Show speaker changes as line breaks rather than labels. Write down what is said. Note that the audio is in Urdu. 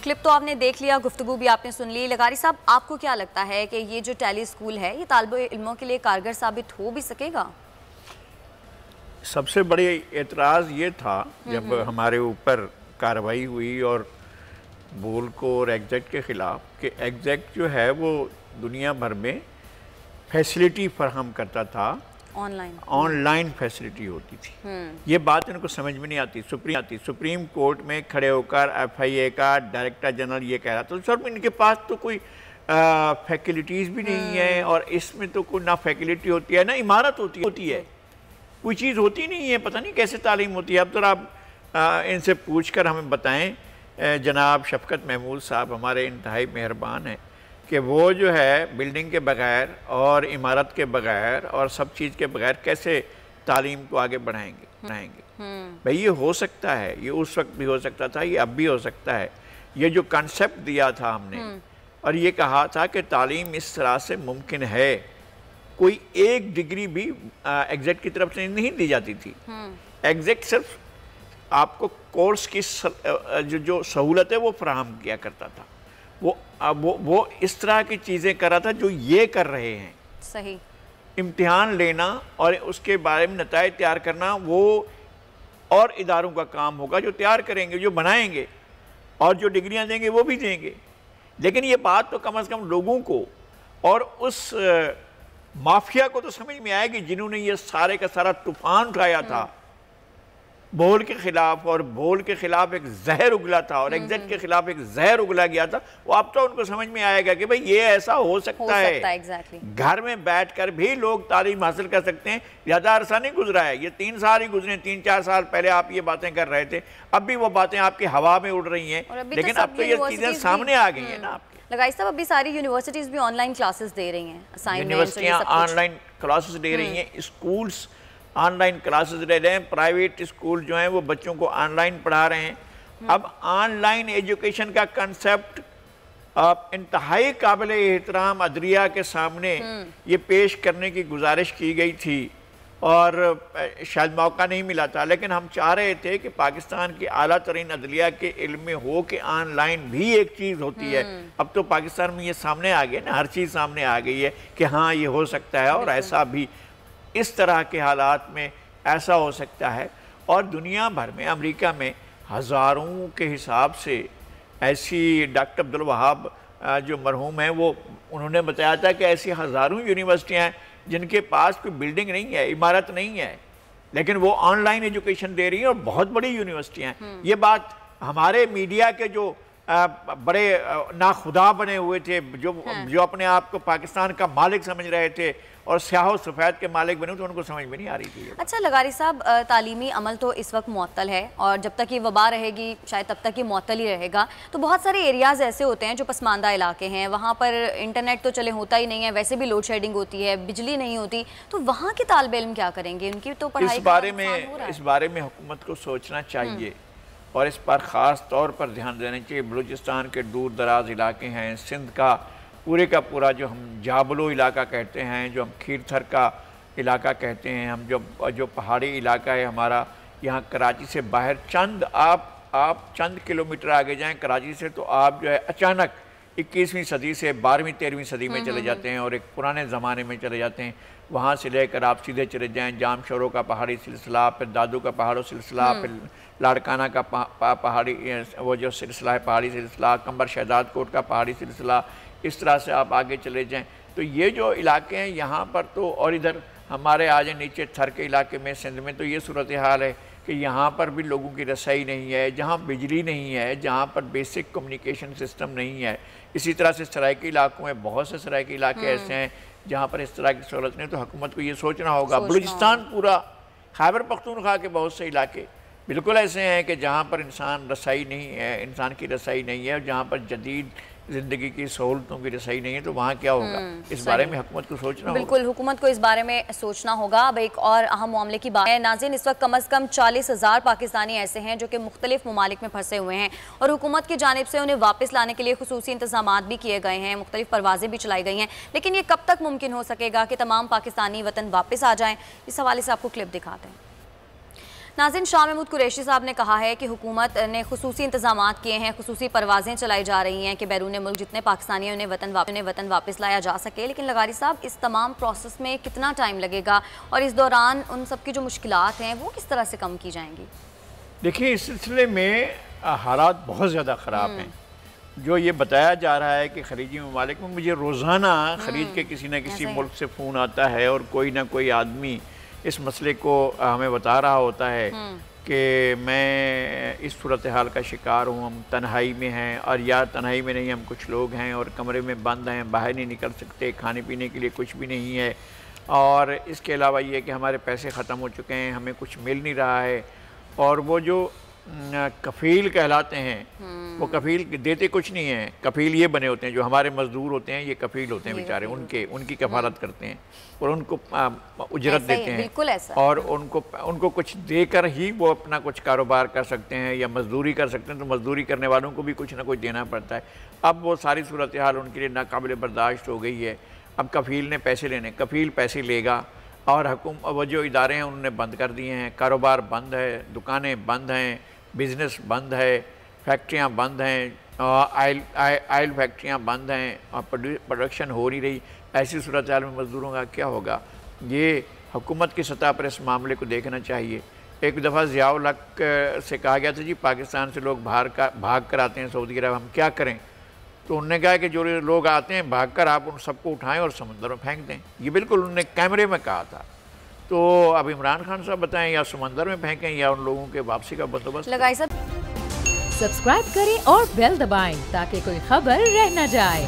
کلپ تو آپ نے دیکھ لیا, گفتگو بھی آپ نے سن لی. لغاری صاحب, آپ کو کیا لگتا ہے کہ یہ جو ٹیلی اسکول ہے یہ طالب علموں کے لیے کارگر ثابت ہو بھی سکے گا؟
سب سے بڑی اعتراض یہ تھا جب ہمارے اوپر کارروائی ہوئی اور بولکو اور ایگزیکٹ کے خلاف, کہ ایگزیکٹ جو ہے وہ دنیا بھر میں فیسلٹی فراہم کرتا تھا, آن لائن فیسلٹی ہوتی تھی. یہ بات ان کو سمجھ میں نہیں آتی. سپریم کورٹ میں کھڑے ہو کر ایف آئی اے کا ڈائریکٹر جنرل یہ کہہ رہا تھا سر ان کے پاس تو کوئی فیکلٹیز بھی نہیں ہے, اور اس میں تو کوئی نہ فیکلٹی ہوتی ہے نہ عمارت ہوتی ہے, کوئی چیز ہوتی نہیں ہے, پتہ نہیں کیسے تعلیم ہوتی ہے. اب تو آپ ان سے پوچھ کر ہمیں بتائیں. جناب شفقت محمود صاحب ہمارے انتہائی مہربان ہیں کہ وہ جو ہے بلڈنگ کے بغیر اور عمارت کے بغیر اور سب چیز کے بغیر کیسے تعلیم کو آگے بڑھائیں گے. بھئی یہ ہو سکتا ہے, یہ اس وقت بھی ہو سکتا تھا, یہ اب بھی ہو سکتا ہے. یہ جو کنسپٹ دیا تھا ہم نے اور یہ کہا تھا کہ تعلیم اس طرح سے ممکن ہے, کوئی ایک ڈگری بھی ایگزیکٹ کی طرف سے نہیں دی جاتی تھی. ایگزیکٹ صرف آپ کو کورس کی جو سہولت ہے وہ فراہم کیا کرتا تھا. وہ اس طرح کی چیزیں کر رہا تھا جو یہ کر رہے ہیں.
صحیح.
امتحان لینا اور اس کے بارے میں نتائج تیار کرنا وہ اور اداروں کا کام ہوگا جو تیار کریں گے, جو بنائیں گے, اور جو ڈگریاں دیں گے وہ بھی دیں گے. لیکن یہ بات تو کم از کم لوگوں کو اور اس مافیا کو تو سمجھ میں آئے گی جنہوں نے یہ سارے کا سارا طوفان اٹھایا تھا بول کے خلاف, اور بول کے خلاف ایک زہر اگلا تھا اور ایگزیکٹ کے خلاف ایک زہر اگلا گیا تھا. وہ اب تو ان کو سمجھ میں آئے گا کہ بھئی یہ ایسا ہو سکتا ہے. گھر میں بیٹھ کر بھی لوگ تعلیم حاصل کر سکتے ہیں. زیادہ عرصہ نہیں گزرا ہے, یہ 3 سال ہی گزرے, 3-4 سال پہلے آپ یہ باتیں کر رہے تھے, اب بھی وہ باتیں آپ کی ہوا میں اڑ رہی ہیں, لیکن اب تو یہ چیزیں سامنے آ گئی ہیں نا آپ کی.
لغاری صاحب ابھی ساری یونیورسٹیز بھی آن لائن کلاسز دے رہی ہیں,
یونیورسٹیاں آن لائن کلاسز دے رہی ہیں, اسکولز آن لائن کلاسز لے رہے ہیں, پرائیویٹ اسکول جو ہیں وہ بچوں کو آن لائن پڑھا رہے ہیں. اب آن لائن ایجوکیشن کا کنسپٹ انتہائی قابل احترام عدلیہ کے سامنے یہ پیش کرنے کی گزارش کی گئی تھی, اور شاید موقع نہیں ملا تھا, لیکن ہم چاہ رہے تھے کہ پاکستان کی اعلیٰ ترین عدلیہ کے علم میں ہو کہ آن لائن بھی ایک چیز ہوتی ہے. اب تو پاکستان میں یہ سامنے آ گیا نا, ہر چیز سامنے آ گئی ہے کہ ہاں یہ ہو سکتا ہے, اور ایسا بھی اس طرح کے حالات میں ایسا ہو سکتا ہے. اور دنیا بھر میں, امریکہ میں ہزاروں کے حساب سے ایسی, ڈاکٹر عبدالوہاب جو مرحوم ہیں وہ انہوں نے بتایا تھا کہ ایسی ہزاروں یونیورسٹیاں ہیں جن کے پاس کوئی بلڈنگ نہیں ہے, عمارت نہیں ہے, لیکن وہ آن لائن ایجوکیشن دے رہی ہیں, اور بہت بڑی یونیورسٹیاں ہیں. یہ بات ہمارے میڈیا کے جو بڑے ناخدا بنے ہوئے تھے, جو اپنے آپ کو پاکستان کا مالک سمجھ رہے تھے اور سیاہ و سفید کے مالک بنے, تو ان کو سمجھ میں نہیں آ رہی تھی.
اچھا لغاری صاحب, تعلیمی عمل تو اس وقت معطل ہے, اور جب تک یہ وبا رہے گی شاید تب تک یہ معطل ہی رہے گا. تو بہت سارے ایریاز ایسے ہوتے ہیں جو پسماندہ علاقے ہیں, وہاں پر انٹرنیٹ تو چلے ہوتا ہی نہیں ہے, ویسے بھی لوڈ شیڈنگ ہوتی ہے, بجلی نہیں ہوتی, تو وہاں کے طالب علم کیا کریں گے؟ ان کی تو پڑھائی
اس بارے میں حکومت کو سوچنا چاہیے, اور اس پر خاص طور پر دھیان دینا چاہیے. بلوچستان کے دور دراز علاقے ہیں, سندھ کا پورے کا پورا جو ہم جابلو علاقہ کہتے ہیں, جو ہم کھیر تھر کا علاقہ کہتے ہیں, ہم جو پہاڑی علاقہ ہے ہمارا, یہاں کراچی سے باہر آپ چند کلومیٹر آگے جائیں کراچی سے, تو آپ جو ہے اچانک 21ویں صدی سے 12ویں 13ویں صدی میں چلے جاتے ہیں, اور ایک پرانے زمانے میں چلے جاتے ہیں. وہاں سے لے کر آپ سیدھے چلے جائیں جام شوروں کا پہاڑی سلسلہ, پھر دادو کا پہاڑوں سلسلہ, پھر لاڑکانہ کا پہاڑی وہ جو سلسلہ ہے پہاڑی سلسلہ, کمبر شہداد کوٹ کا پہاڑی سلسلہ, اس طرح سے آپ آگے چلے جائیں. تو یہ جو علاقے ہیں یہاں پر تو, اور ادھر ہمارے آج نیچے تھر کے علاقے میں سندھ میں تو یہ صورتحال ہے کہ یہاں پر بھی لوگوں کی رسائی نہیں ہے, جہاں بجلی نہیں ہے, جہاں پر بیسک کمیونیکیشن سسٹم نہیں ہے. اسی طرح سے سرائکی علاقوں میں بہت سے سرائکی علاقے ایسے ہیں جہاں پر اس طرح کی سہولت نہیں. تو حکومت کو یہ سوچنا ہوگا. بلوچستان پورا, خیبر پختونخوا کے بہت سے علاقے بالکل ایسے ہیں کہ جہاں پر انسان کی رسائی نہیں ہے, اور جہاں پر جدید زندگی کی سہولتوں کی رسائی نہیں ہے, تو وہاں کیا ہوگا؟ اس بارے میں حکومت کو سوچنا ہوگا.
بالکل, حکومت کو اس بارے میں سوچنا ہوگا. اب ایک اور اہم معاملے کی بات ہے ناظرین, اس وقت کم از کم 40,000 پاکستانی ایسے ہیں جو کہ مختلف ممالک میں پھنسے ہوئے ہیں, اور حکومت کی جانب سے انہیں واپس لانے کے لیے خصوصی انتظامات بھی کیے گئے ہیں, مختلف پروازیں بھی چلائی گئی ہیں. لیکن یہ کب تک ممکن ہو سکے گا کہ تمام پاکستانی وطن واپس آ جائیں؟ اس حوالے سے آپ کو کلپ دکھاتے ہیں. ناظرین، شاہ محمود قریشی صاحب نے کہا ہے کہ حکومت نے خصوصی انتظامات کیے ہیں، خصوصی پروازیں چلائی جا رہی ہیں کہ بیرون ملک جتنے پاکستانی ہیں انہیں وطن واپس لایا جا سکے، لیکن لغاری صاحب اس تمام پروسیس میں کتنا ٹائم لگے گا اور اس دوران ان سب کی جو مشکلات ہیں وہ کس طرح سے کم کی جائیں گی؟
دیکھیں، اس سلسلے میں حالات بہت زیادہ خراب ہیں۔ جو یہ بتایا جا رہا ہے کہ خلیجی ممالک میں، مجھے روزانہ خلیج کے کسی نہ کسی ملک سے فون آتا ہے اور کوئی نہ کوئی آدمی اس مسئلے کو ہمیں بتا رہا ہوتا ہے کہ میں اس صورتحال کا شکار ہوں، ہم تنہائی میں ہیں، اور یا تنہائی میں نہیں، ہم کچھ لوگ ہیں اور کمرے میں بند ہیں، باہر نہیں نکل سکتے، کھانے پینے کے لیے کچھ بھی نہیں ہے، اور اس کے علاوہ یہ کہ ہمارے پیسے ختم ہو چکے ہیں، ہمیں کچھ مل نہیں رہا ہے۔ اور وہ جو کفیل کہلاتے ہیں، وہ کفیل دیتے کچھ نہیں ہیں، کفیل یہ بنے ہوتے ہیں جو ہمارے مزدور ہوتے ہیں، یہ کفیل ہوتے ہیں بیچارے، ان کی کفالت کرتے ہیں اور ان کو اجرت دیتے ہیں، اور ان کو کچھ دے کر ہی وہ اپنا کچھ کاروبار کر سکتے ہیں یا مزدوری کر سکتے ہیں، تو مزدوری کرنے والوں کو بھی کچھ نہ کچھ دینا پڑتا ہے۔ اب وہ ساری صورتحال ان کے لیے ناقابل برداشت ہو گئی ہے۔ اب کفیل نے پیسے لینے، کفیل پیسے لے گا، اور وہ جو ادارے ہیں انہوں نے بند کر دیے ہیں، کاروبار بند ہے، دکانیں بند ہیں، بزنس بند ہے، فیکٹریاں بند ہیں، آئل فیکٹریاں بند ہیں، اور پروڈکشن ہو نہیں رہی۔ ایسی صورتحال میں مزدوروں کا کیا ہوگا؟ یہ حکومت کی سطح پر اس معاملے کو دیکھنا چاہیے۔ ایک دفعہ ضیاء الحق سے کہا گیا تھا جی پاکستان سے لوگ بھاگ کر آتے ہیں سعودی عرب، ہم کیا کریں؟ تو انہوں نے کہا کہ جو لوگ آتے ہیں بھاگ کر، آپ ان سب کو اٹھائیں اور سمندر میں پھینک دیں۔ یہ بالکل انہوں نے کیمرے میں کہا تھا۔ تو اب عمران خان صاحب بتائیں، یا سمندر میں پھینکیں یا ان لوگوں کے واپسی کا بندوبست۔
سبسکرائب کریں اور بیل دبائیں تاکہ کوئی خبر رہ نہ جائے۔